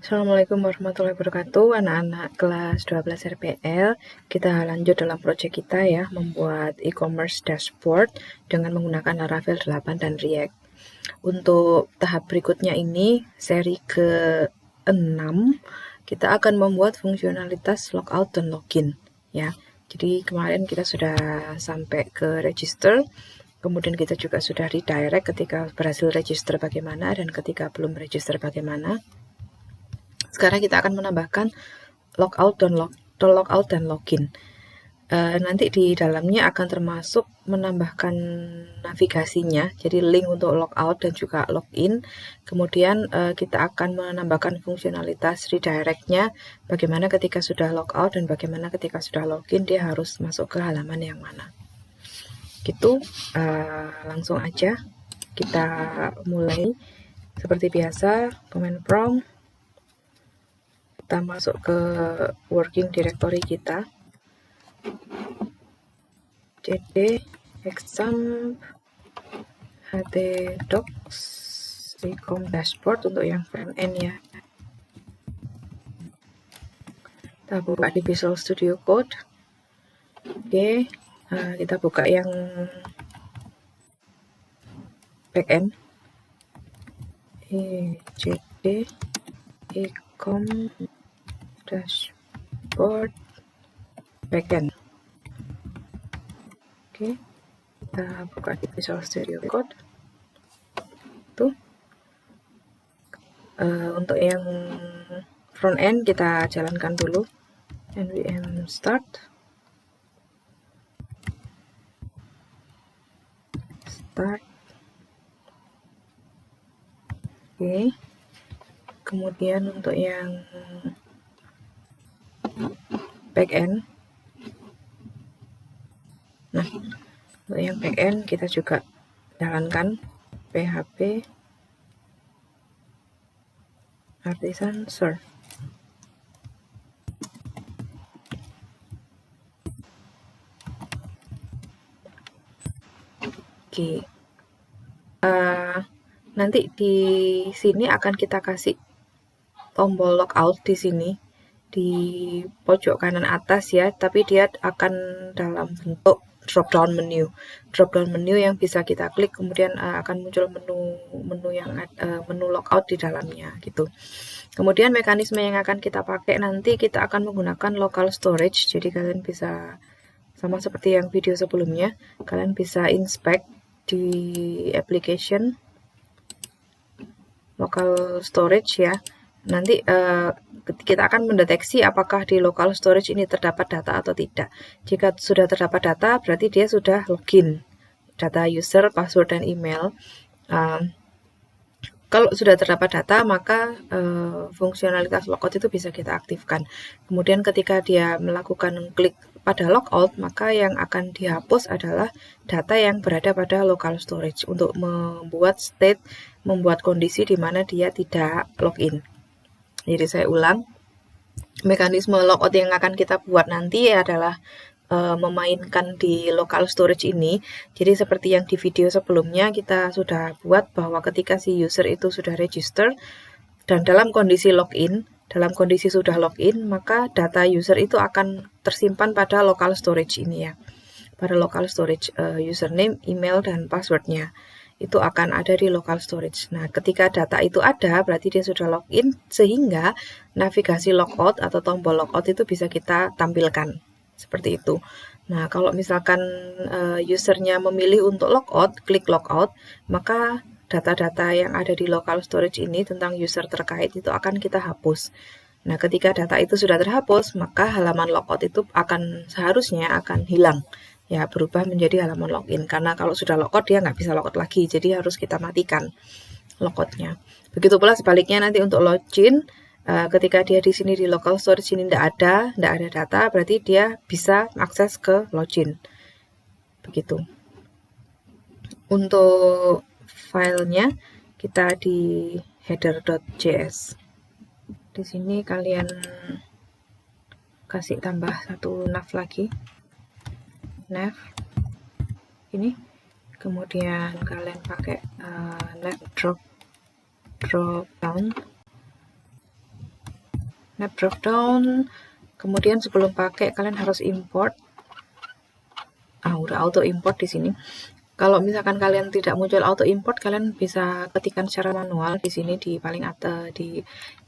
Assalamualaikum warahmatullahi wabarakatuh, anak-anak kelas 12 RPL. Kita lanjut dalam proyek kita ya, membuat e-commerce dashboard dengan menggunakan Laravel 8 dan React. Untuk tahap berikutnya ini, seri ke-6, kita akan membuat fungsionalitas logout dan login ya. Jadi kemarin kita sudah sampai ke register, kemudian kita juga sudah redirect ketika berhasil register bagaimana dan ketika belum register bagaimana. Sekarang kita akan menambahkan logout dan login. Nanti di dalamnya akan termasuk menambahkan navigasinya, jadi link untuk logout dan juga login. Kemudian kita akan menambahkan fungsionalitas redirect-nya, bagaimana ketika sudah logout dan bagaimana ketika sudah login dia harus masuk ke halaman yang mana. Gitu, langsung aja kita mulai. Seperti biasa, command prompt. Kita masuk ke working directory kita, cd exam htdocs ecom dashboard untuk yang front end ya. Kita buka di Visual Studio Code. Oke, kita buka yang backend, cd ecom dashboard backend. Oke, kita buka di Visual Studio Code. Tuh, untuk yang front end kita jalankan dulu. nvm start. Oke, kemudian untuk yang backend, nah untuk yang backend kita juga jalankan php artisan serve. Oke, nanti di sini akan kita kasih tombol logout di sini di pojok kanan atas ya, tapi dia akan dalam bentuk drop down menu yang bisa kita klik, kemudian akan muncul menu yang menu logout di dalamnya gitu. Kemudian mekanisme yang akan kita pakai nanti, kita akan menggunakan local storage. Jadi kalian bisa sama seperti yang video sebelumnya, kalian bisa inspect di application local storage ya. Nanti kita akan mendeteksi apakah di local storage ini terdapat data atau tidak. Jika sudah terdapat data, berarti dia sudah login, data user, password, dan email. Kalau sudah terdapat data, maka fungsionalitas logout itu bisa kita aktifkan. Kemudian ketika dia melakukan klik pada logout, maka yang akan dihapus adalah data yang berada pada local storage untuk membuat kondisi di mana dia tidak login. Jadi saya ulang, mekanisme logout yang akan kita buat nanti adalah memainkan di local storage ini. Jadi seperti yang di video sebelumnya kita sudah buat bahwa ketika si user itu sudah register dan dalam kondisi sudah login, maka data user itu akan tersimpan pada local storage ini ya. Pada local storage username, email, dan passwordnya itu akan ada di local storage. Nah, ketika data itu ada, berarti dia sudah login, sehingga navigasi logout atau tombol logout itu bisa kita tampilkan. Seperti itu. Nah, kalau misalkan usernya memilih untuk logout, klik logout, maka data-data yang ada di local storage ini tentang user terkait itu akan kita hapus. Nah, ketika data itu sudah terhapus, maka halaman logout itu seharusnya akan hilang. Ya, berubah menjadi halaman login. Karena kalau sudah logout, dia nggak bisa logout lagi. Jadi harus kita matikan logoutnya. Begitu pula sebaliknya nanti untuk login, ketika dia di sini di local storage ini tidak ada data, berarti dia bisa akses ke login. Begitu. Untuk filenya kita di header.js. Di sini kalian kasih tambah satu nav lagi. Nav ini. Kemudian kalian pakai nav drop down. nav drop down. Kemudian sebelum pakai kalian harus import. Udah auto import di sini. Kalau misalkan kalian tidak muncul auto import, kalian bisa ketikkan secara manual di sini di paling atas di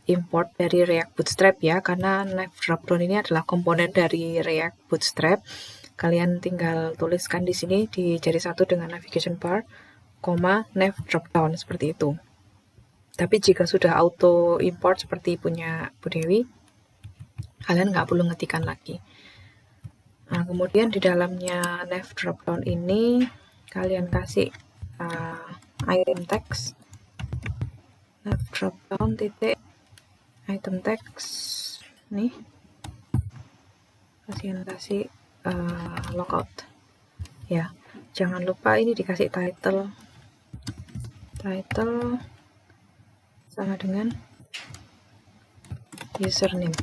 import dari React Bootstrap ya, karena nav dropdown ini adalah komponen dari React Bootstrap. Kalian tinggal tuliskan di sini di jari satu dengan navigation bar, nav dropdown seperti itu. Tapi jika sudah auto import seperti punya Bu Dewi, kalian nggak perlu ngetikkan lagi. Nah, kemudian di dalamnya nav dropdown ini kalian kasih item text, nav dropdown titik item text nih, kalian kasih logout ya. Jangan lupa ini dikasih title sama dengan username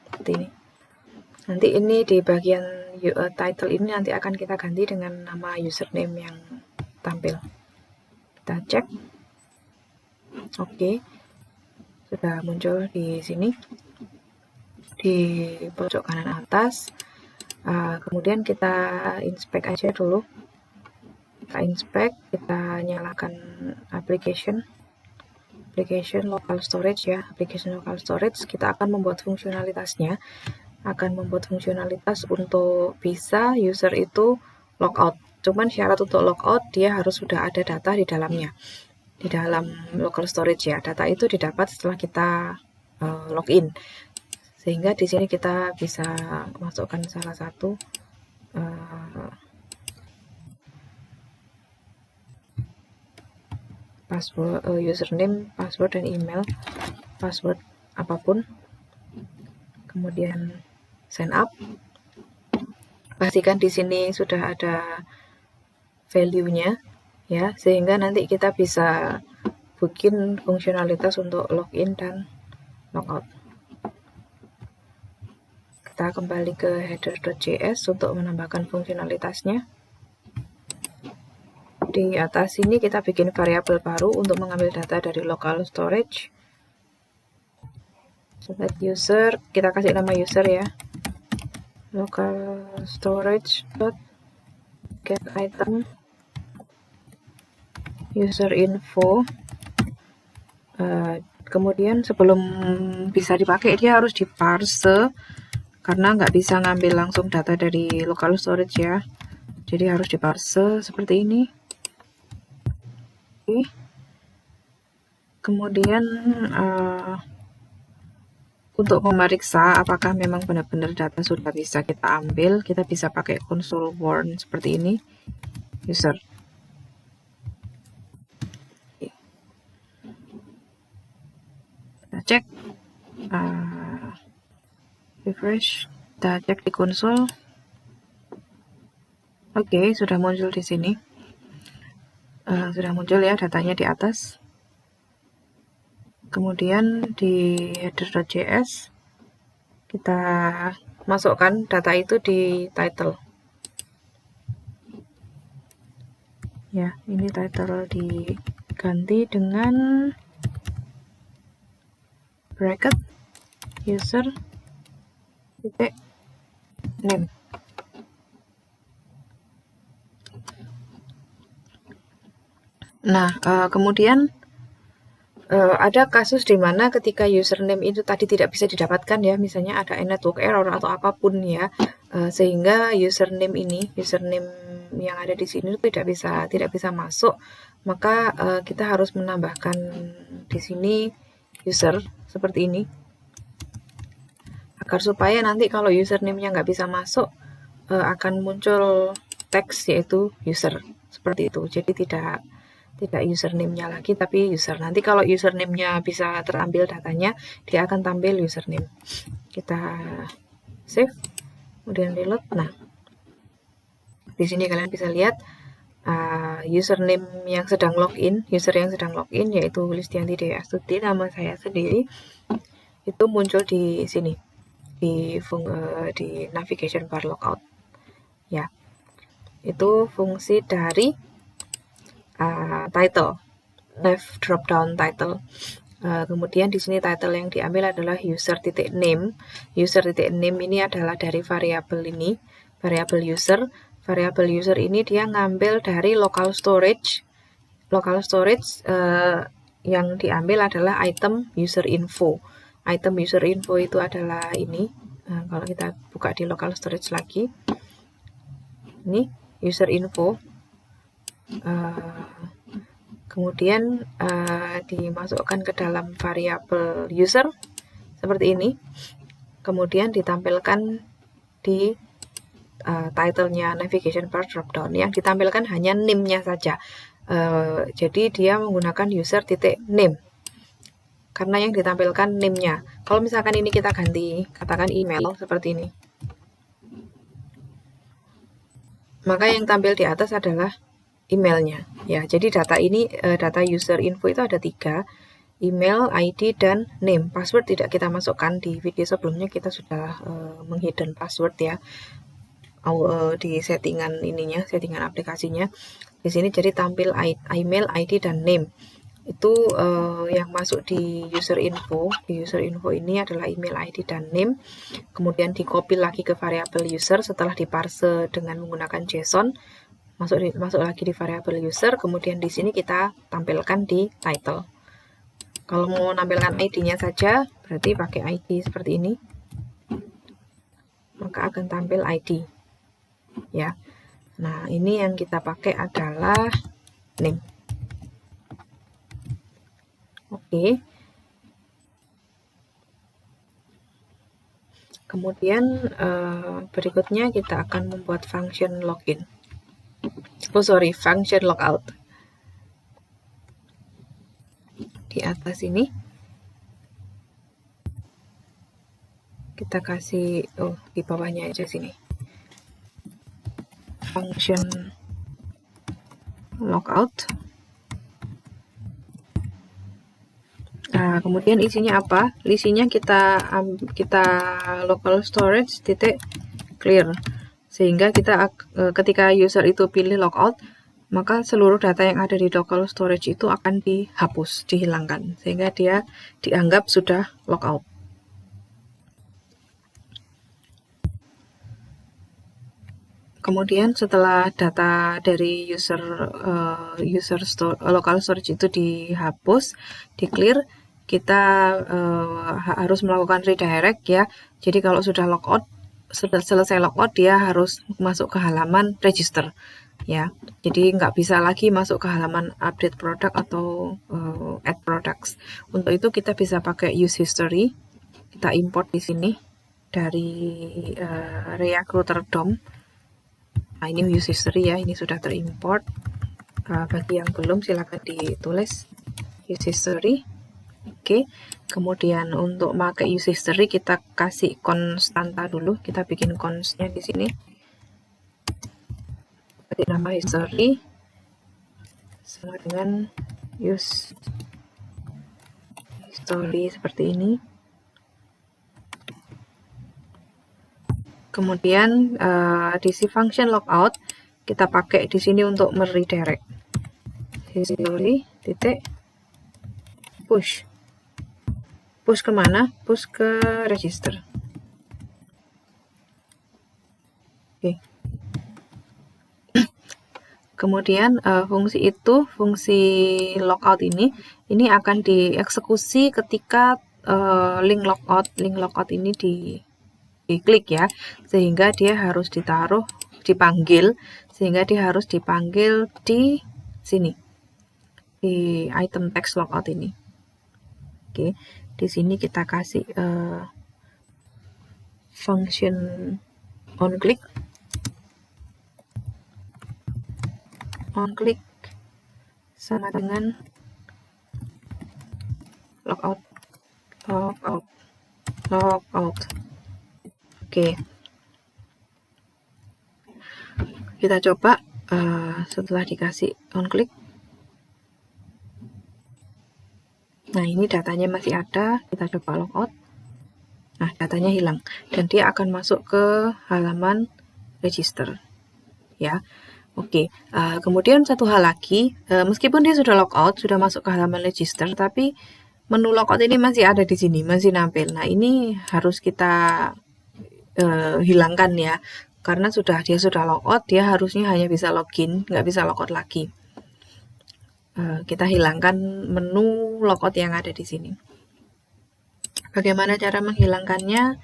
seperti ini. Nanti ini di bagian title ini nanti akan kita ganti dengan nama username yang tampil. Kita cek. Oke. Sudah muncul di sini. Di pojok kanan atas. Kemudian kita inspect aja dulu. Kita inspect, kita nyalakan application local storage ya. Application local storage, kita akan membuat fungsionalitasnya. Untuk bisa user itu logout. Cuman syarat untuk logout dia harus sudah ada data di dalamnya, di dalam local storage ya. Data itu didapat setelah kita login. Sehingga di sini kita bisa masukkan salah satu password, username, password dan email, password apapun. Kemudian sign up. Pastikan di sini sudah ada value-nya ya, sehingga nanti kita bisa bikin fungsionalitas untuk login dan logout. Kita kembali ke header.js untuk menambahkan fungsionalitasnya. Di atas sini kita bikin variabel baru untuk mengambil data dari local storage. Select user, kita kasih nama user ya. Local storage get item user info. Kemudian sebelum bisa dipakai dia harus diparse, karena nggak bisa ngambil langsung data dari local storage ya. Jadi harus diparse seperti ini. Kemudian untuk memeriksa apakah memang benar-benar data sudah bisa kita ambil, kita bisa pakai console warn seperti ini, user. Kita cek, refresh, kita cek di konsol. Oke, sudah muncul di sini. Sudah muncul ya datanya di atas. Kemudian di header.js kita masukkan data itu di title. Ya, ini title diganti dengan bracket user titik name. Nah, kemudian ada kasus di mana ketika username itu tadi tidak bisa didapatkan ya, misalnya ada network error atau apapun ya, sehingga username yang ada di sini tidak bisa masuk, maka kita harus menambahkan di sini user seperti ini, agar supaya nanti kalau username-nya nggak bisa masuk akan muncul teks yaitu user seperti itu. Jadi tidak username-nya lagi tapi user. Nanti kalau username-nya bisa terambil datanya, dia akan tampil username. Kita save, kemudian reload. Nah, di sini kalian bisa lihat username yang sedang login, yaitu Listianti Dewi Astuti, nama saya sendiri, itu muncul di sini di navigation bar logout. Ya, itu fungsi dari title, nav dropdown title. Kemudian di sini title yang diambil adalah user.name. User.name ini adalah dari variabel ini, variabel user. Variabel user ini dia ngambil dari local storage. Local storage yang diambil adalah item user info. Item user info itu adalah ini. Kalau kita buka di local storage lagi, ini user info. Kemudian dimasukkan ke dalam variabel user seperti ini. Kemudian ditampilkan di title-nya navigation bar dropdown. Yang ditampilkan hanya name-nya saja. Jadi dia menggunakan user.name karena yang ditampilkan name-nya. Kalau misalkan ini kita ganti, katakan email seperti ini, maka yang tampil di atas adalah emailnya. Ya, jadi data ini, data user info itu ada 3, email, ID, dan name. Password tidak kita masukkan, di video sebelumnya kita sudah menghidden password ya, di settingan ininya, settingan aplikasinya. Di sini jadi tampil email, ID, dan name. Itu yang masuk di user info. Di user info ini adalah email, ID, dan name. Kemudian di copy lagi ke variabel user setelah diparse dengan menggunakan JSON. Masuk lagi di variabel user. Kemudian di sini kita tampilkan di title. Kalau mau nampilkan ID-nya saja, berarti pakai ID seperti ini. Maka akan tampil ID. Ya. Nah, ini yang kita pakai adalah name. Oke. Kemudian berikutnya kita akan membuat function login. Function logout. Di atas ini kita kasih, di bawahnya aja sini, function logout. Nah, kemudian isinya apa? Isinya kita local storage clear, sehingga kita ketika user itu pilih logout, maka seluruh data yang ada di local storage itu akan dihapus, dihilangkan, sehingga dia dianggap sudah logout. Kemudian setelah data dari local storage itu dihapus, di-clear, kita harus melakukan redirect ya. Jadi kalau sudah logout, sudah selesai logout, dia harus masuk ke halaman register ya. Jadi nggak bisa lagi masuk ke halaman update product atau add products. Untuk itu kita bisa pakai use history. Kita import di sini dari Recruiter DOM. Nah, ini use history ya, ini sudah terimport. Bagi yang belum silakan ditulis use history. Oke, kemudian untuk pakai use history kita kasih konstanta dulu. Kita bikin constnya di sini. Kasih nama history sama dengan use history seperti ini. Kemudian di si function logout kita pakai di sini untuk meredirect. History push. Push kemana? Push ke register. Oke. Kemudian fungsi logout ini akan dieksekusi ketika link logout ini diklik ya, sehingga dia harus dipanggil di sini, di item text logout ini. Oke, di sini kita kasih function onClick sama dengan logout. Oke, kita coba setelah dikasih onClick. Nah, ini datanya masih ada, kita coba logout. Nah, datanya hilang dan dia akan masuk ke halaman register ya. Oke, kemudian satu hal lagi, meskipun dia sudah logout, sudah masuk ke halaman register, tapi menu logout ini masih ada di sini, masih nampil. Nah, ini harus kita hilangkan ya, karena dia sudah logout, dia harusnya hanya bisa login, nggak bisa logout lagi. Kita hilangkan menu logout yang ada di sini. Bagaimana cara menghilangkannya?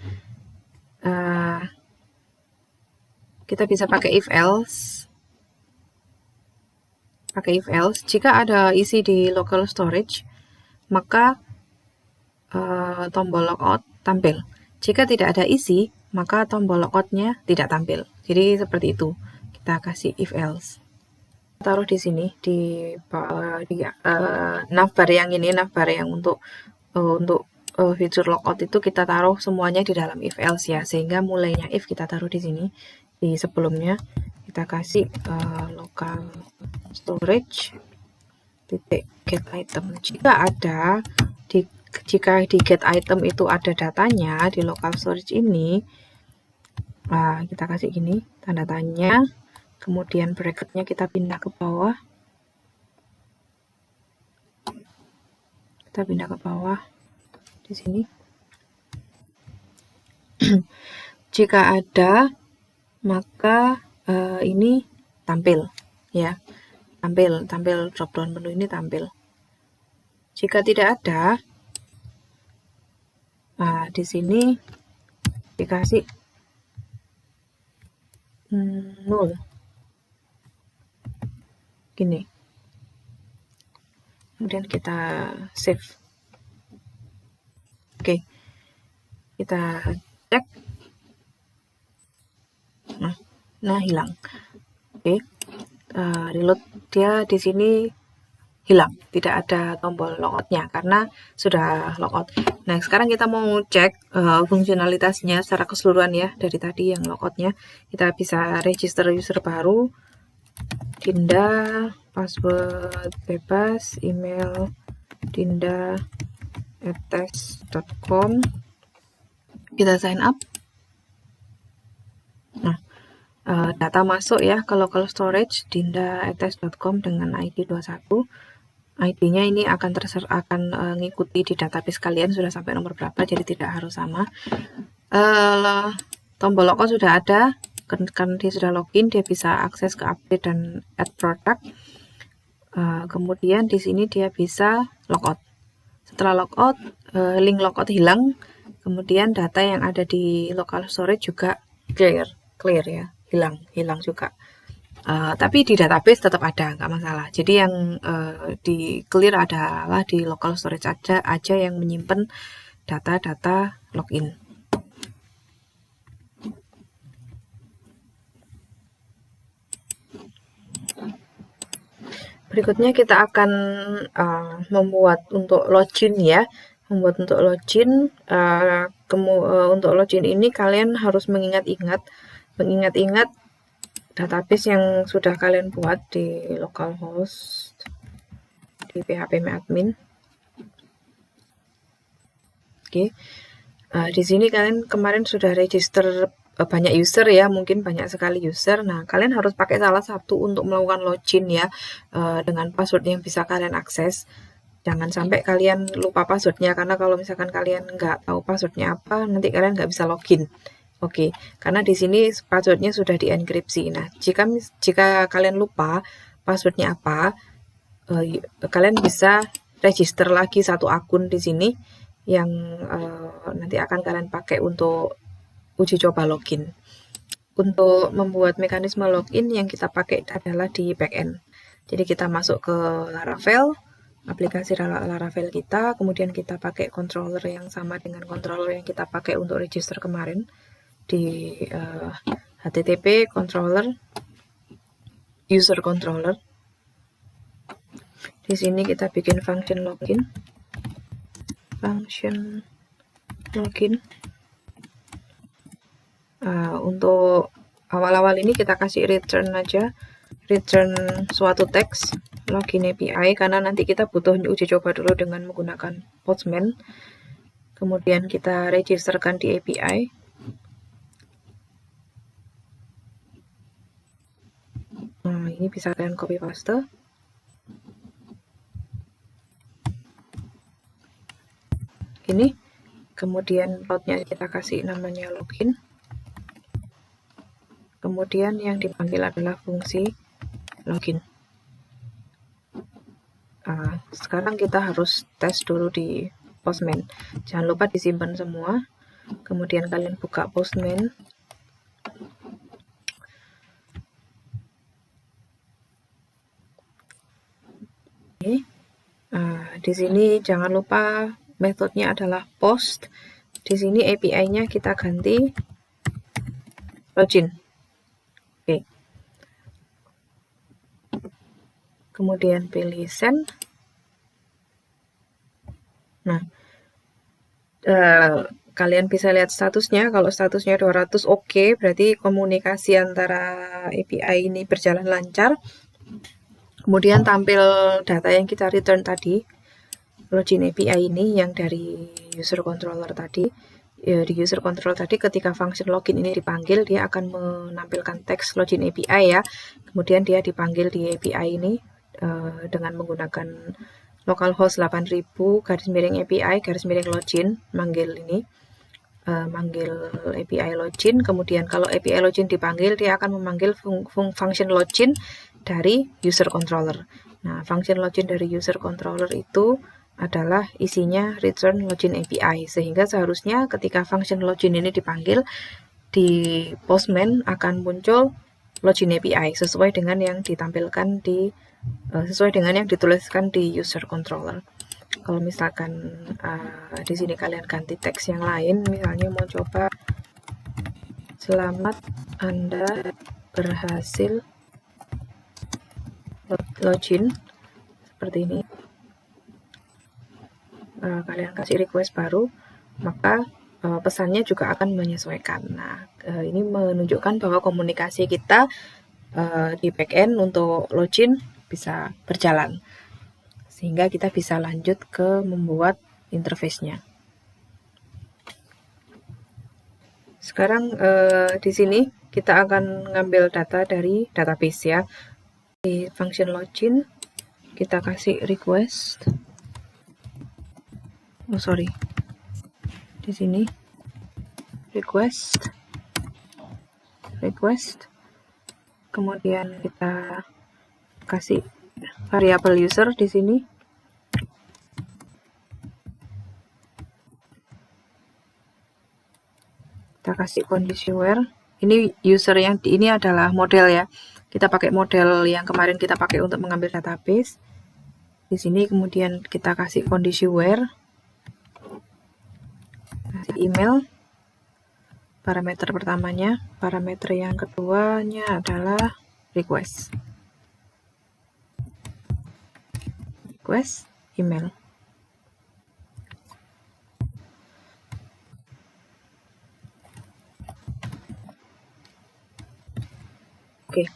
Kita bisa pakai if else. Jika ada isi di local storage, maka tombol logout tampil. Jika tidak ada isi, maka tombol logoutnya tidak tampil. Jadi seperti itu. Kita kasih if else. Taruh di sini di navbar yang ini, navbar yang untuk fitur logout itu kita taruh semuanya di dalam if else ya, sehingga mulainya if kita taruh di sini, di sebelumnya kita kasih local storage titik get item. Jika di get item itu ada datanya di local storage ini, kita kasih gini tanda tanya, kemudian bracketnya kita pindah ke bawah, di sini. Jika ada, maka ini tampil ya, tampil drop down menu ini tampil. Jika tidak ada, di sini dikasih null gini, kemudian kita save. Oke, kita cek. Nah hilang. Oke, reload, dia di sini hilang, tidak ada tombol logoutnya karena sudah logout. Nah, sekarang kita mau cek fungsionalitasnya secara keseluruhan ya, dari tadi yang logoutnya. Kita bisa register user baru, Dinda, password bebas, email dinda@tes.com. Kita sign up. Nah, data masuk ya ke local storage dinda@tes.com dengan ID 21. ID-nya ini akan ngikuti di database kalian sudah sampai nomor berapa, jadi tidak harus sama. Tombol logout sudah ada, kan dia sudah login, dia bisa akses ke update dan add product. Kemudian di sini dia bisa logout. Setelah logout, link logout hilang, kemudian data yang ada di local storage juga clear ya, hilang juga. Tapi di database tetap ada, nggak masalah. Jadi yang di clear adalah di local storage aja yang menyimpan data-data login. Berikutnya kita akan membuat untuk login ya. Untuk login ini kalian harus mengingat-ingat database yang sudah kalian buat di localhost di phpMyAdmin. Oke, di sini kalian kemarin sudah register banyak user ya, mungkin banyak sekali user. Nah, kalian harus pakai salah satu untuk melakukan login ya, dengan password yang bisa kalian akses. Jangan sampai kalian lupa passwordnya, karena kalau misalkan kalian nggak tahu passwordnya apa, nanti kalian nggak bisa login. Oke, karena di sini passwordnya sudah dienkripsi. Nah, jika kalian lupa passwordnya apa, kalian bisa register lagi satu akun di sini yang nanti akan kalian pakai untuk uji coba login. Untuk membuat mekanisme login yang kita pakai adalah di backend. Jadi kita masuk ke Laravel, aplikasi Laravel kita, kemudian kita pakai controller yang sama dengan controller yang kita pakai untuk register kemarin di HTTP controller, user controller. Di sini kita bikin function login. Untuk awal-awal ini kita kasih return aja, return suatu teks login API, karena nanti kita butuh uji coba dulu dengan menggunakan Postman. Kemudian kita registerkan di API. Nah, ini bisa kalian copy paste. ini. Kemudian loadnya kita kasih namanya login. Kemudian yang dipanggil adalah fungsi login. Sekarang kita harus tes dulu di Postman. Jangan lupa disimpan semua. Kemudian kalian buka Postman. Di sini jangan lupa metodenya adalah post. Di sini API-nya kita ganti login. Oke. Kemudian pilih send. Nah, kalian bisa lihat statusnya. Kalau statusnya 200 oke, berarti komunikasi antara API ini berjalan lancar. Kemudian tampil data yang kita return tadi, login API ini yang dari user controller tadi. Di user control tadi ketika function login ini dipanggil, dia akan menampilkan teks login API ya. Kemudian dia dipanggil di API ini dengan menggunakan localhost 8000 /API /login, manggil ini, manggil API login. Kemudian kalau API login dipanggil, dia akan memanggil function login dari user controller. Nah, function login dari user controller itu adalah isinya return login API, sehingga seharusnya ketika function login ini dipanggil di Postman akan muncul login API sesuai dengan yang ditampilkan di sesuai dengan yang dituliskan di user controller. Kalau misalkan di sini kalian ganti teks yang lain, misalnya mau coba selamat Anda berhasil login, seperti ini. Kalian kasih request baru, maka pesannya juga akan menyesuaikan. Nah, ini menunjukkan bahwa komunikasi kita di backend untuk login bisa berjalan, sehingga kita bisa lanjut ke membuat interface-nya. Sekarang di sini kita akan ngambil data dari database ya. Di function login kita kasih request. Di sini request. Kemudian kita kasih variabel user di sini. Kita kasih kondisi where. Ini user yang ini adalah model ya. Kita pakai model yang kemarin kita pakai untuk mengambil database. Di sini kemudian kita kasih kondisi where. Kasih email. Parameter pertamanya, parameter yang keduanya adalah request email. Oke.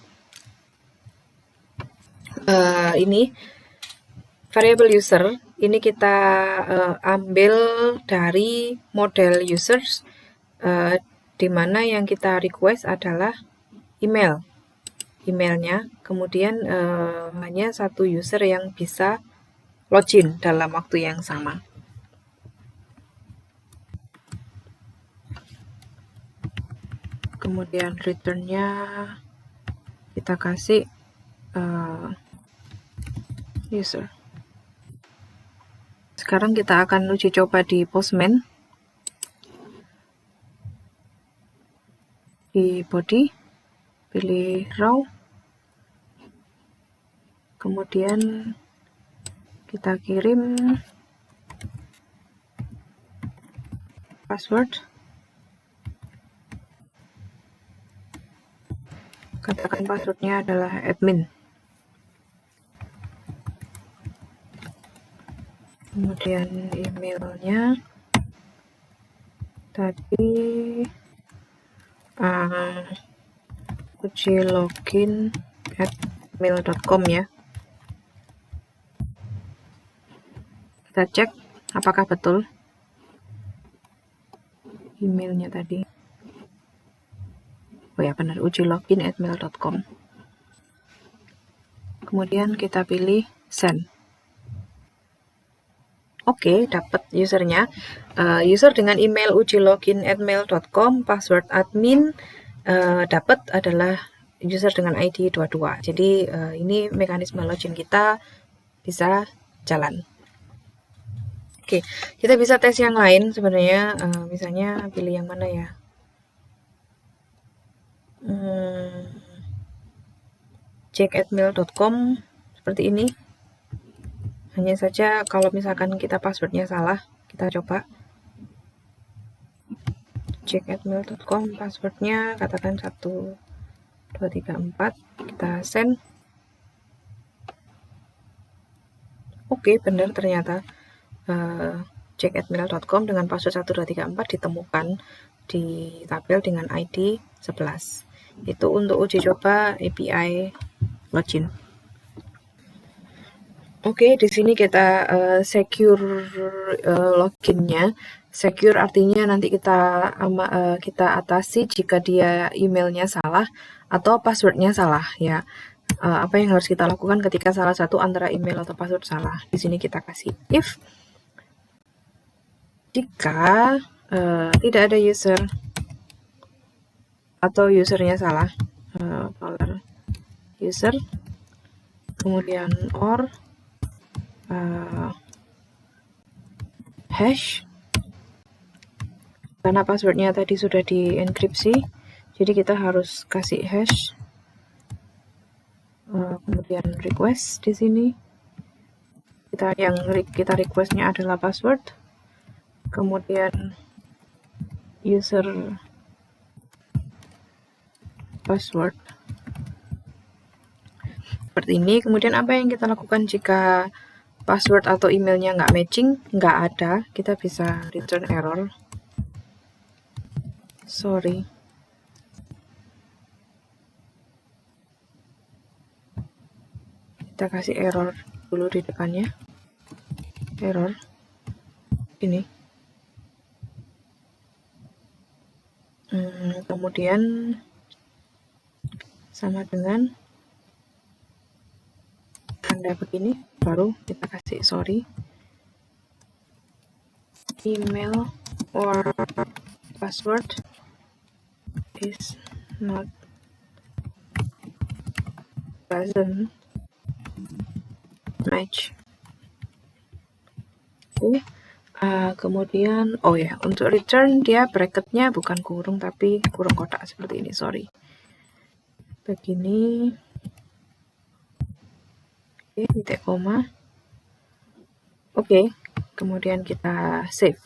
Ini variable user ini kita ambil dari model users, di mana yang kita request adalah emailnya. Kemudian hanya satu user yang bisa login dalam waktu yang sama. Kemudian return-nya kita kasih user. Sekarang kita akan uji coba di Postman. Di body, pilih raw. Kemudian kita kirim password. Katakan passwordnya adalah admin. Kemudian emailnya tadi ujilogin@mail.com ya. Kita cek apakah betul emailnya tadi. Oh ya, benar, ujilogin@mail.com. Kemudian kita pilih send. Oke, dapat usernya. User dengan email ujilogin@mail.com, password admin, dapat adalah user dengan ID 22. Jadi ini mekanisme login kita bisa jalan. Oke, kita bisa tes yang lain sebenarnya. Misalnya pilih yang mana ya? Check@mail.com seperti ini. Hanya saja kalau misalkan kita passwordnya salah, kita coba check@mail.com, passwordnya katakan 1, 2, 3, 4, kita send. Oke, benar ternyata check@mail.com dengan password 1, 2, 3, 4 ditemukan di tabel dengan ID 11. Itu untuk uji coba API login. Oke, di sini kita secure loginnya. Secure artinya nanti kita atasi jika dia emailnya salah atau passwordnya salah ya. Apa yang harus kita lakukan ketika salah satu antara email atau password salah? Di sini kita kasih if jika tidak ada user atau usernya salah, user, kemudian or hash, karena passwordnya tadi sudah dienkripsi, jadi kita harus kasih hash, kemudian request di sini. Kita requestnya adalah password, kemudian user password seperti ini. Kemudian apa yang kita lakukan jika password atau emailnya nggak matching, nggak ada, kita bisa return error. Sorry. Kita kasih error dulu di depannya. Error. Ini. Kemudian sama dengan tanda begini, baru kita kasih sorry. Email or password is not doesn't match. Oke. Kemudian untuk return dia bracketnya bukan kurung tapi kurung kotak seperti ini, sorry. Begini. Oke, titik koma. Oke, kemudian kita save.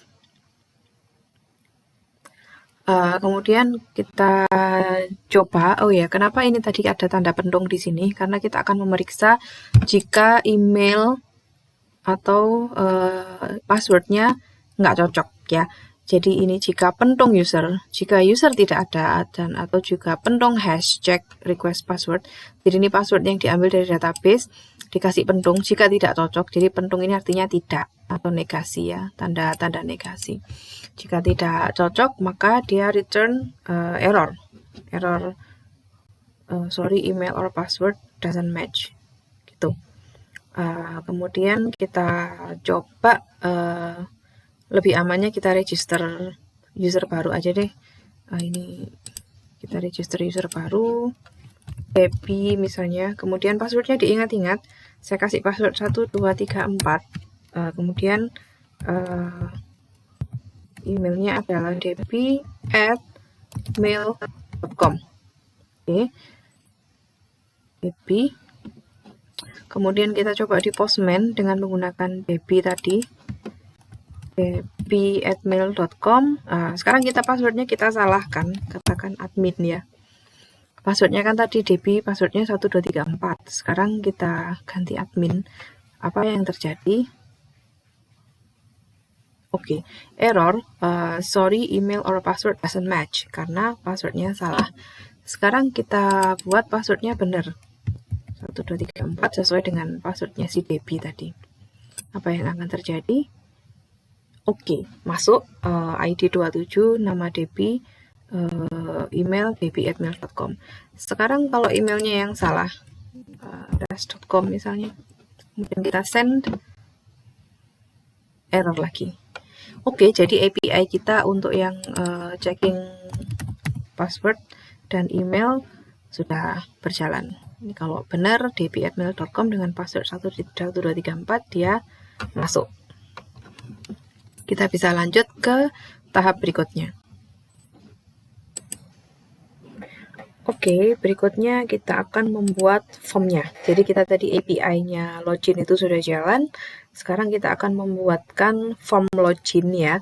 Kemudian kita coba, kenapa ini tadi ada tanda pentung di sini? Karena kita akan memeriksa jika email atau passwordnya nggak cocok ya. Jadi ini jika pentung user, jika user tidak ada dan atau juga pentung hash check request password. Jadi ini password yang diambil dari database, dikasih pentung jika tidak cocok. Jadi pentung ini artinya tidak atau negasi ya, tanda negasi. Jika tidak cocok maka dia return error. Sorry, email or password doesn't match. Gitu. Kemudian kita coba lebih amannya kita register user baru aja deh. Ini kita register user baru, Happy misalnya. Kemudian passwordnya diingat-ingat. Saya kasih password 1, 2, 3, 4. Kemudian emailnya adalah debbie@mail.com. Oke. Debbie. Kemudian kita coba di Postman dengan menggunakan Debbie tadi. Debbie@mail.com. Sekarang kita passwordnya kita salahkan, katakan admin ya. Passwordnya kan tadi Debbie, passwordnya 1, 2, 3, 4. Sekarang kita ganti admin. Apa yang terjadi? Oke, error, sorry email or password doesn't match, karena passwordnya salah. Sekarang kita buat passwordnya benar. 1, 2, 3, 4 sesuai dengan passwordnya si Debbie tadi. Apa yang akan terjadi? Oke, masuk ID 27, nama Debbie, email debbie@mail.com. Sekarang kalau emailnya yang salah, test.com misalnya, kemudian kita send, error lagi. Oke, jadi API kita untuk yang checking password dan email sudah berjalan. Ini kalau benar dp@mail.com dengan password 11234 dia masuk. Kita bisa lanjut ke tahap berikutnya. Oke, berikutnya kita akan membuat formnya. Jadi kita tadi API-nya login itu sudah jalan. Sekarang kita akan membuatkan form login ya.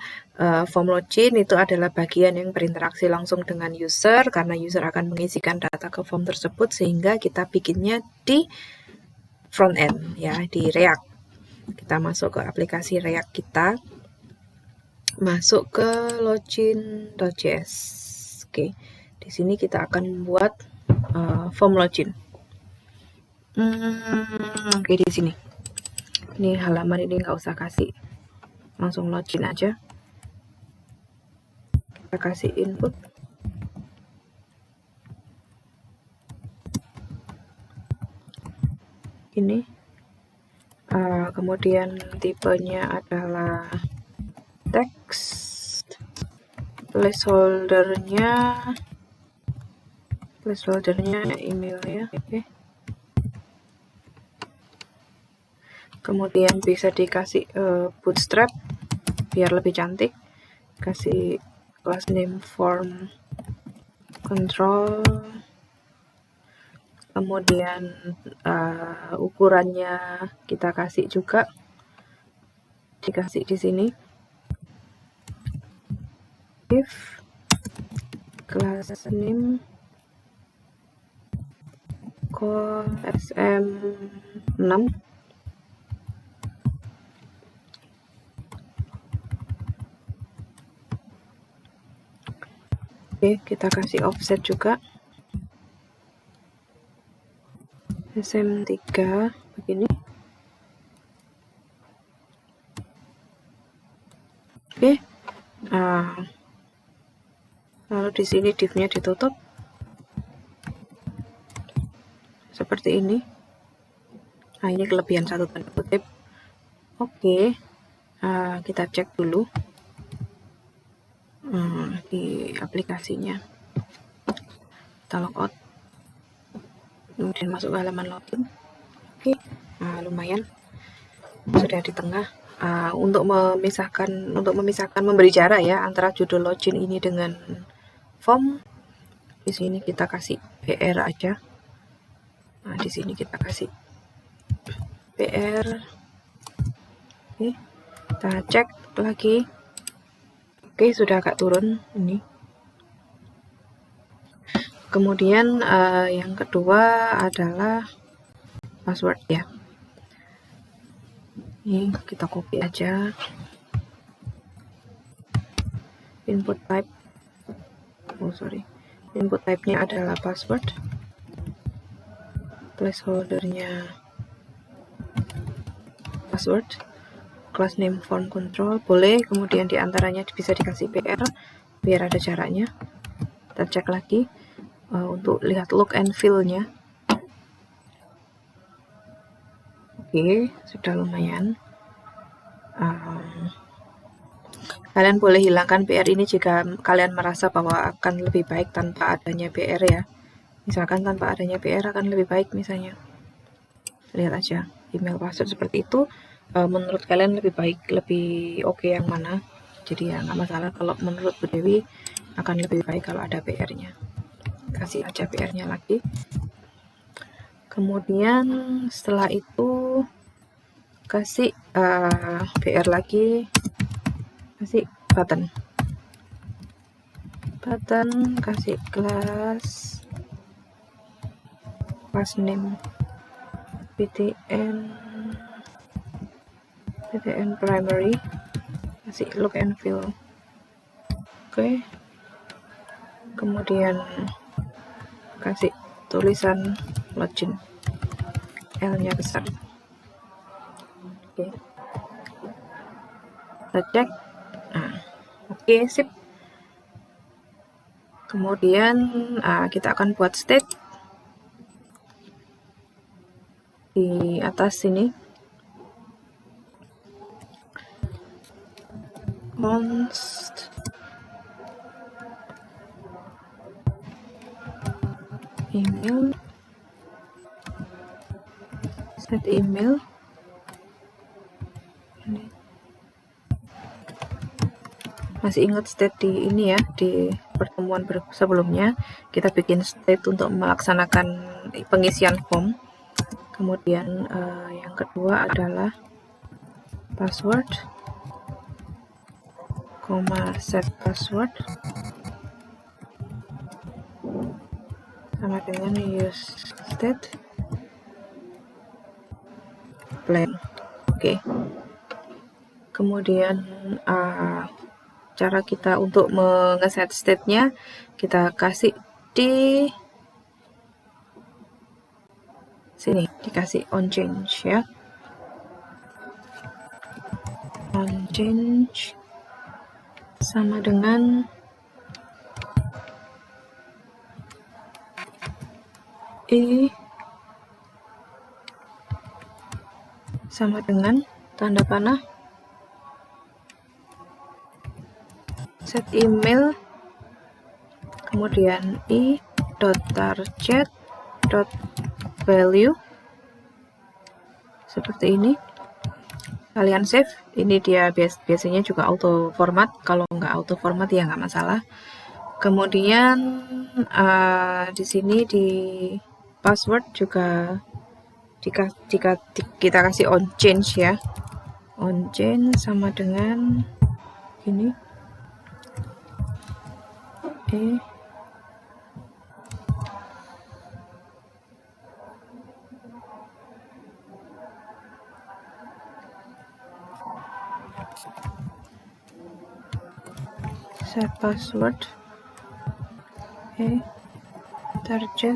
Form login itu adalah bagian yang berinteraksi langsung dengan user karena user akan mengisikan data ke form tersebut sehingga kita bikinnya di front end ya, di React. Kita masuk ke aplikasi React kita. Masuk ke login.js. Oke. Di sini kita akan membuat form login. Oke, di sini. Ini halaman ini nggak usah kasih, langsung login aja. Kita kasih input. Ini. Kemudian tipenya adalah text. Placeholdernya email ya. Oke. Kemudian bisa dikasih bootstrap biar lebih cantik. Kasih class name form control. Kemudian ukurannya kita kasih juga. Dikasih di sini. If class name call sm6 Oke, kita kasih offset juga SM3 begini. Oke. Lalu di sini div-nya ditutup seperti ini. Nah, ini kelebihan satu tanda kutip. Oke. Kita cek dulu di aplikasinya. Kita logout. Kemudian masuk ke halaman login. Oke. Lumayan. Sudah di tengah. Untuk memisahkan memberi jarak ya antara judul login ini dengan form. Di sini kita kasih PR aja. Nah, di sini kita kasih PR. Oke. Kita cek lagi. Oke, sudah agak turun ini. Kemudian yang kedua adalah password ya. Ini kita copy aja. Input type. Input type-nya adalah password. Placeholder-nya password. Class name form control boleh, kemudian diantaranya bisa dikasih PR biar ada jaraknya. Kita cek lagi untuk lihat look and feel-nya. Oke, sudah lumayan. Kalian boleh hilangkan PR ini jika kalian merasa bahwa akan lebih baik tanpa adanya PR ya. Misalkan tanpa adanya PR akan lebih baik misalnya. Lihat aja email password seperti itu. Menurut kalian lebih baik, lebih oke yang mana? Jadi ya nggak masalah kalau menurut Bu Dewi akan lebih baik kalau ada PR-nya. Kasih aja PR-nya lagi. Kemudian setelah itu kasih PR lagi, kasih button, kasih class name ptn primary, kasih look and feel. Oke. Kemudian kasih tulisan login, L-nya besar. Oke. Kita cek. Oke, sip. Kemudian kita akan buat state di atas sini. const email, set email. Masih ingat state di ini ya, di pertemuan sebelumnya kita bikin state untuk melaksanakan pengisian form. Kemudian yang kedua adalah password, set password sama dengan use state plan. Oke. Kemudian cara kita untuk mengeset state-nya kita kasih di sini, dikasih on change ya. On change sama dengan sama dengan tanda panah set email, kemudian target.value seperti ini. Kalian save, ini dia biasanya juga auto format, kalau nggak auto format ya nggak masalah. Kemudian di sini di password juga jika kita kasih on change ya, on change sama dengan ini set password target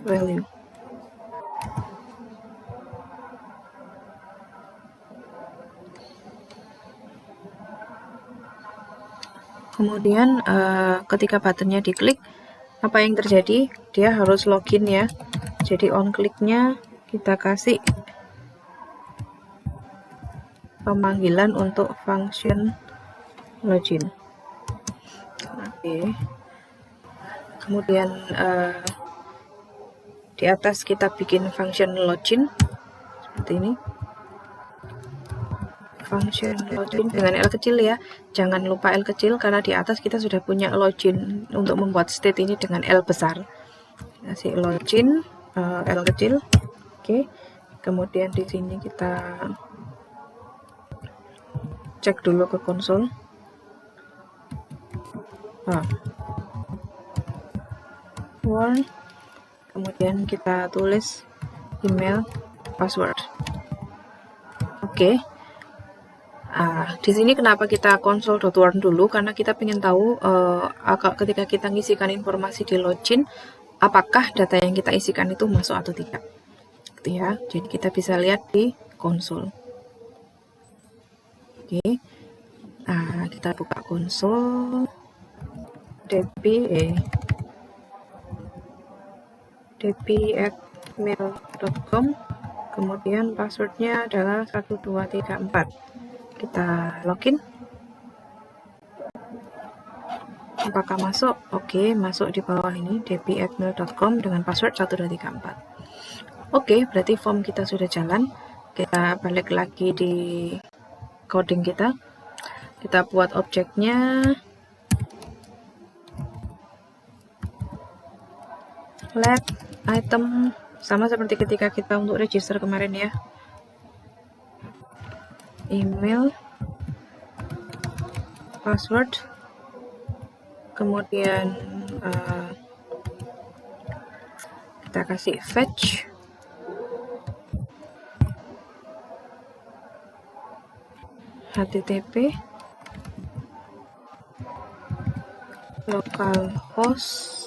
value. Kemudian ketika buttonnya diklik, apa yang terjadi? Dia harus login ya. Jadi on kliknya kita kasih pemanggilan untuk function login. Oke. Kemudian di atas kita bikin function login seperti ini. Function login dengan L kecil ya, jangan lupa L kecil karena di atas kita sudah punya login untuk membuat state ini dengan L besar. Kasih login L kecil. Oke. Kemudian di sini kita cek dulu ke konsol. Warn. Kemudian kita tulis email password. Oke. Di sini kenapa kita console.warn dulu, karena kita ingin tahu ketika kita ngisikan informasi di login, apakah data yang kita isikan itu masuk atau tidak. Gitu ya. Jadi kita bisa lihat di konsol. Oke. Kita buka konsol dp@mail.com, kemudian passwordnya adalah 1234. Kita login. Apakah masuk? Oke, masuk di bawah ini dp@mail.com dengan password 1234. Oke, berarti form kita sudah jalan. Kita balik lagi di coding kita. Kita buat objeknya let item, sama seperti ketika kita untuk register kemarin ya. Email, password, kemudian kita kasih fetch, http localhost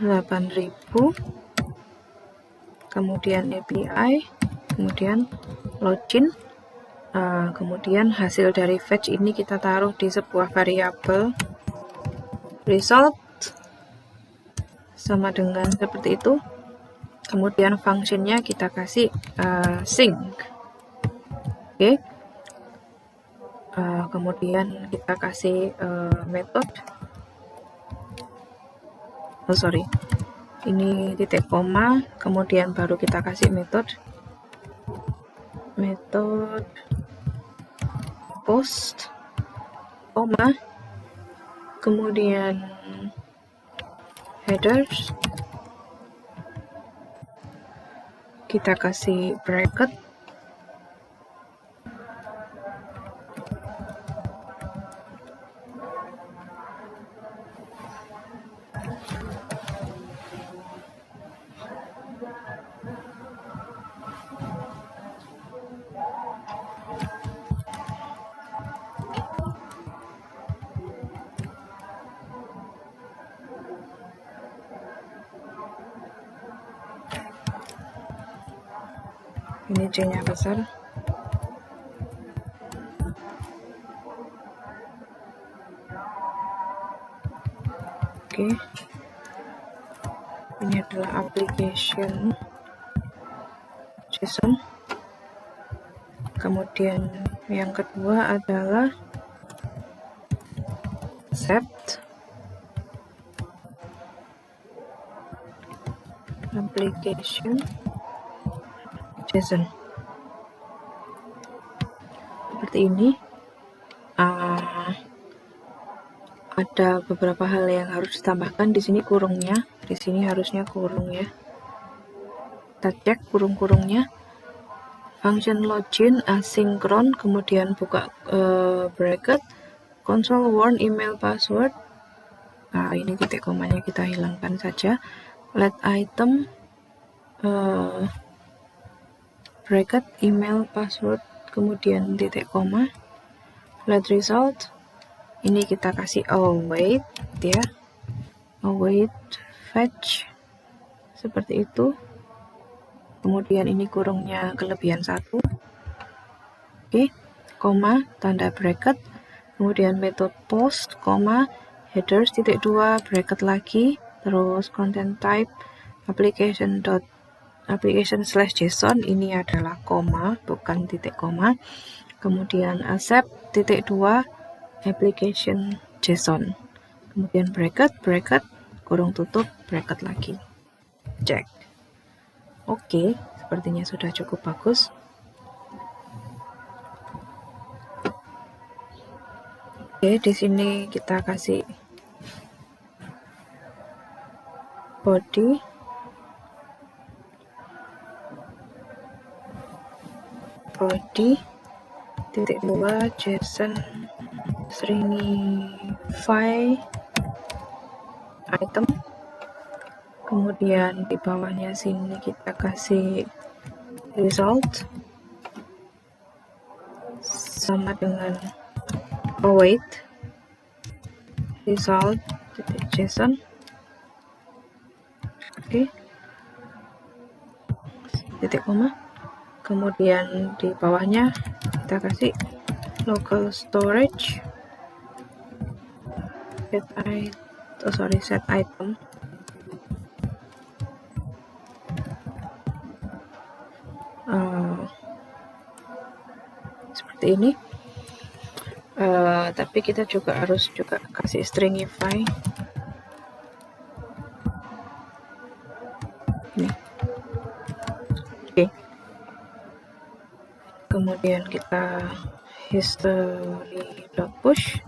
8000, kemudian API, kemudian login, kemudian hasil dari fetch ini kita taruh di sebuah variabel result sama dengan seperti itu. Kemudian functionnya kita kasih sync. Oke. kemudian kita kasih method, ini titik koma, kemudian baru kita kasih method post, koma, kemudian headers, kita kasih bracket, ini C-nya besar. Oke, ini adalah application JSON. Kemudian yang kedua adalah set application JSON. Seperti ini. Ada beberapa hal yang harus ditambahkan. Di sini kurungnya, di sini harusnya kurung ya. Kita cek kurung-kurungnya. Function login asynchron, kemudian buka bracket, console warn email password. Nah, ini titik komanya kita hilangkan saja. Let item bracket email password, kemudian titik koma. Let result, ini kita kasih await ya, await fetch seperti itu. Kemudian ini kurungnya kelebihan 1. Oke, koma, tanda bracket, kemudian method post, koma, headers titik 2 bracket lagi, terus content type application slash JSON, ini adalah koma bukan titik koma. Kemudian accept titik 2 application JSON, kemudian bracket, kurung tutup, bracket lagi. Cek. Oke, sepertinya sudah cukup bagus. Oke, di sini kita kasih body, titik 2 JSON stringify item, kemudian di bawahnya sini kita kasih result sama dengan await result titik JSON. Oke, titik koma, kemudian di bawahnya kita kasih local storage set item, seperti ini. Tapi kita harus kasih stringify ini. Oke. Kemudian kita history.push,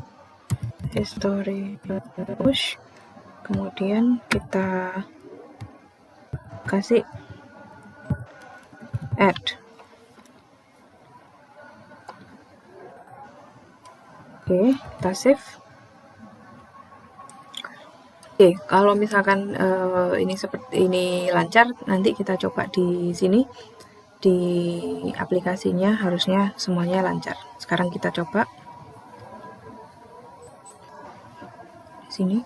kemudian kita kasih add. Oke, kita save. Oke, kalau misalkan ini seperti ini lancar, nanti kita coba di sini di aplikasinya harusnya semuanya lancar. Sekarang kita coba di sini.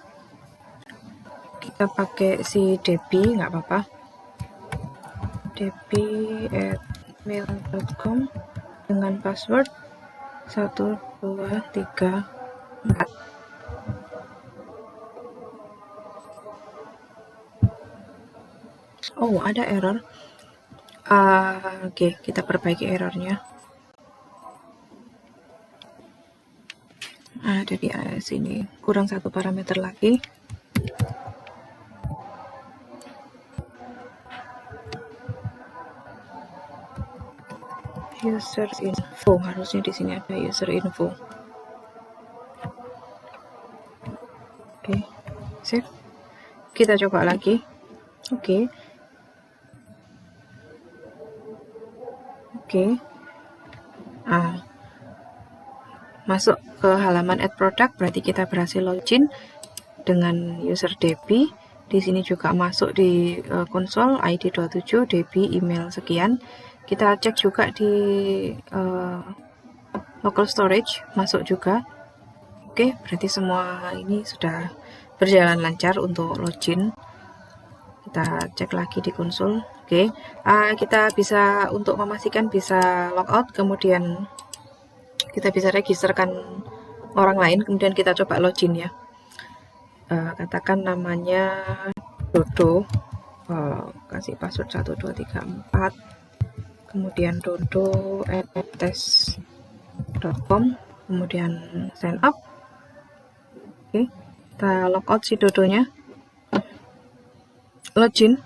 Kita pakai si Debbie, nggak apa-apa. debbie@mail.com dengan password 1, 2, 3, 4. Oh, ada error. Oke, kita perbaiki errornya. Ada di sini, kurang satu parameter lagi. User info, harusnya di sini ada user info. Oke, save. Kita coba lagi. Oke. Masuk ke halaman add product, berarti kita berhasil login dengan user Debbie. Di sini juga masuk di konsol ID 27 Debbie email sekian. Kita cek juga di local storage, masuk juga. Oke, berarti semua ini sudah berjalan lancar untuk login. Kita cek lagi di konsol. Oke, kita bisa untuk memastikan bisa logout, kemudian kita bisa registerkan orang lain, kemudian kita coba login ya. Katakan namanya Dodo, kasih password 1234, kemudian dodo@tes.com, kemudian sign up. Oke, kita logout si Dodonya, login.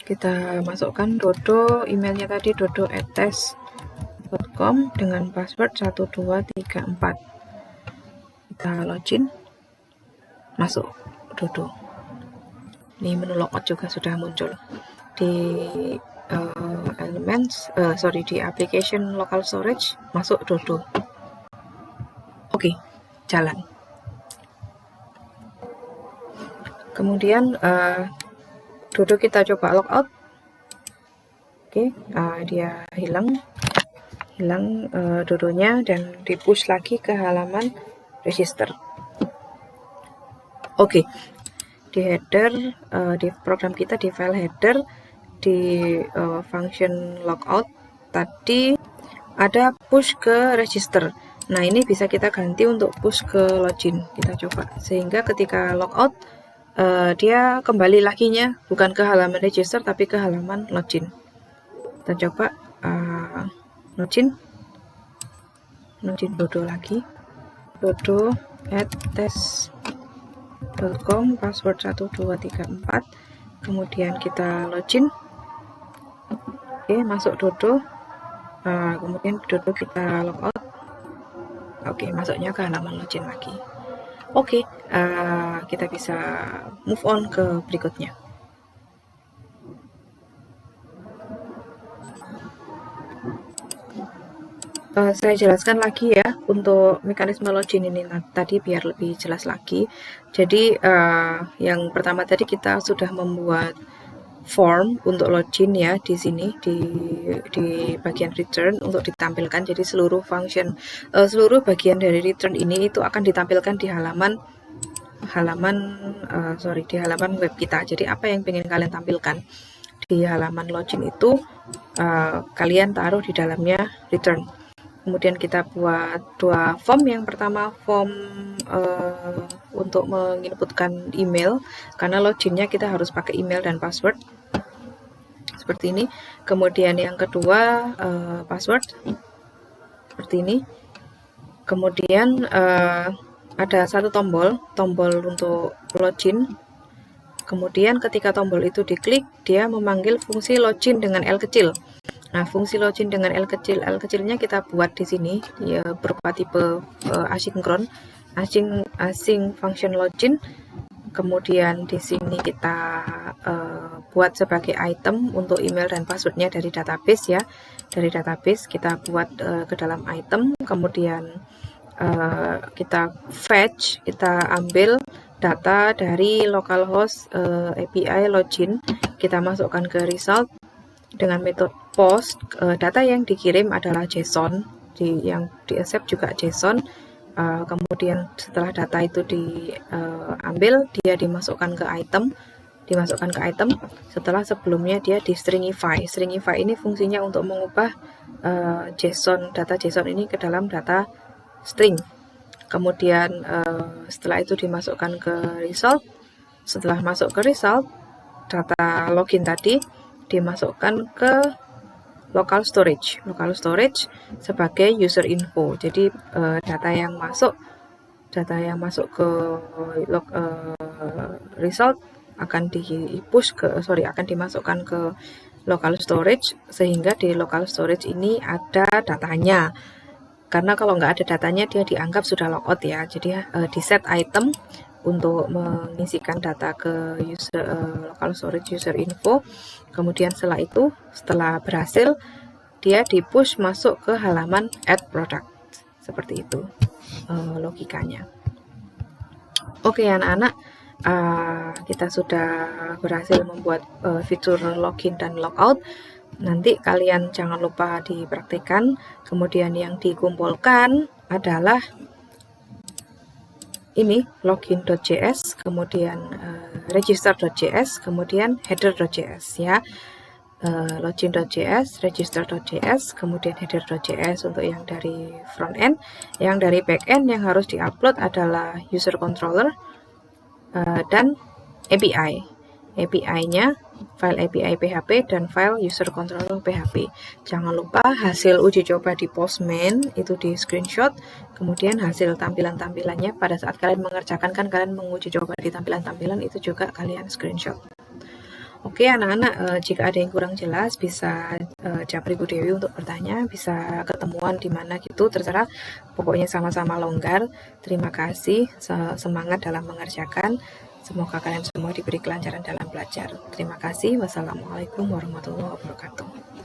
Kita masukkan Dodo, emailnya tadi dodo@tes.com dengan password 1234. Kita login, masuk Dodo. Ini menu logout juga sudah muncul di di application local storage, masuk Dodo. Oke, jalan. Kemudian Dodo kita coba logout. Oke, dia hilang Dodonya, dan di push lagi ke halaman register. Oke, di header di program kita, di file header, di function logout tadi ada push ke register. Nah, ini bisa kita ganti untuk push ke login. Kita coba sehingga ketika logout dia kembali laginya bukan ke halaman register tapi ke halaman login. Kita coba login Dodo lagi, dodo@tes.com, password 1234, kemudian kita login. Oke, masuk Dodo, kemudian Dodo kita logout. Oke, masuknya ke halaman login lagi. Oke, kita bisa move on ke berikutnya. Saya jelaskan lagi ya untuk mekanisme login ini tadi biar lebih jelas lagi. Jadi yang pertama tadi kita sudah membuat form untuk login ya di sini di bagian return untuk ditampilkan. Jadi seluruh function seluruh bagian dari return ini itu akan ditampilkan di halaman web kita. Jadi apa yang ingin kalian tampilkan di halaman login itu kalian taruh di dalamnya return. Kemudian kita buat dua form. Yang pertama form untuk menginputkan email, karena loginnya kita harus pakai email dan password seperti ini. Kemudian yang kedua password seperti ini. Kemudian ada satu tombol untuk login. Kemudian ketika tombol itu diklik, dia memanggil fungsi login dengan L kecil. Nah, fungsi login dengan L kecilnya kita buat di sini ya, berupa tipe asinkron, async function login. Kemudian di sini kita buat sebagai item untuk email dan passwordnya dari database ya. Dari database kita buat ke dalam item, kemudian kita fetch, kita ambil data dari localhost API login, kita masukkan ke result dengan metode post. Data yang dikirim adalah JSON, yang di accept juga JSON. Kemudian setelah data itu diambil, dia dimasukkan ke item, setelah sebelumnya dia di stringify. Stringify ini fungsinya untuk mengubah data JSON ini ke dalam data string. Kemudian setelah itu dimasukkan ke result. Setelah masuk ke result, data login tadi dimasukkan ke local storage. Local storage sebagai user info. Jadi data yang masuk ke result akan akan dimasukkan ke local storage, sehingga di local storage ini ada datanya. Karena kalau nggak ada datanya dia dianggap sudah logout ya. Jadi di set item untuk mengisikan data ke local storage user info. Kemudian setelah berhasil, dia di push masuk ke halaman add product. Seperti itu logikanya. Oke anak-anak, kita sudah berhasil membuat fitur login dan logout. Nanti kalian jangan lupa dipraktikkan. Kemudian yang dikumpulkan adalah ini login.js, kemudian register.js, kemudian header.js ya. Login.js, register.js, kemudian header.js untuk yang dari front end. Yang dari back end yang harus diupload adalah user controller dan API. API-nya file API PHP dan file user controller PHP. Jangan lupa hasil uji coba di Postman itu di screenshot, kemudian hasil tampilan-tampilannya pada saat kalian mengerjakan, kan kalian menguji coba di tampilan-tampilan itu juga kalian screenshot. Oke anak-anak, jika ada yang kurang jelas bisa Japri Bu Dewi untuk bertanya, bisa ketemuan di mana gitu, terserah. Pokoknya sama-sama longgar. Terima kasih, semangat dalam mengerjakan. Semoga kalian semua diberi kelancaran dalam belajar. Terima kasih. Wassalamualaikum warahmatullahi wabarakatuh.